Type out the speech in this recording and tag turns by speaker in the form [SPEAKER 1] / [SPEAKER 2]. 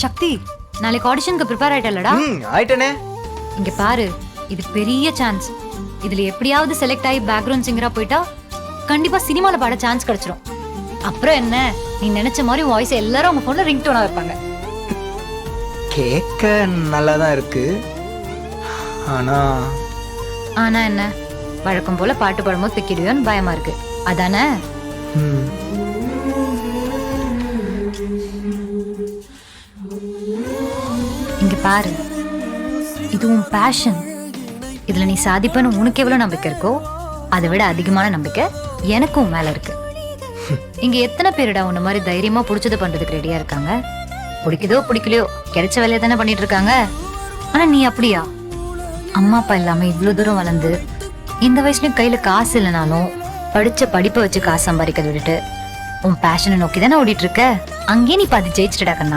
[SPEAKER 1] சக்தி, நாளைக்கு ஆடிஷனுக்கு ப்ரிப்பேர் ஆயிட்டலடா?
[SPEAKER 2] ஆயிட்டனே.
[SPEAKER 1] இங்க பாரு, இது பெரிய சான்ஸ். இதுல எப்படியாவது செலக்ட் ஆகி பேக்ரவுண்ட் சிங்கரா போயிட்டா கண்டிப்பா சினிமால பாட சான்ஸ் கிடைச்சிரும். அப்புறம் என்ன, நீ நினைச்ச மாதிரி வாய்ஸ் எல்லாரும் உங்க போன்ல ரிங் டோனா வைப்பாங்க.
[SPEAKER 2] கேட்க நல்லா தான் இருக்கு. ஆனா
[SPEAKER 1] ஆனா என்ன, வழக்கம் போல பாட்டு பாடும்போது திக்கிடுவேன்னு பயமா இருக்கு, அதானே? இங்க பாரு, இது உன் பேஷன். இதுல நீ சாதிப்பன்னு உனக்கு எவ்வளவு நம்பிக்கை இருக்கோ அதை விட அதிகமான நம்பிக்கை எனக்கும் மேல இருக்கு. இங்க எத்தனை பேருடா உன்ன மாதிரி தைரியமா புடிச்சது பண்றதுக்கு ரெடியா இருக்காங்க? பிடிக்குதோ பிடிக்கலையோ கிடைச்ச வேலையை தானே பண்ணிட்டு இருக்காங்க. ஆனா நீ அப்படியா? அம்மா அப்பா இல்லாம இவ்வளவு தூரம் வளர்ந்து இந்த வயசுலயும் கையில காசு இல்லைனாலும் படிச்ச படிப்பை வச்சு காசு சம்பாதிக்கிறத விட்டுட்டு உன் பேஷனை நோக்கி தானே ஓடிட்டு இருக்க. அங்கேயே நீ பாதி ஜெயிச்சுட்டா கண்ணா.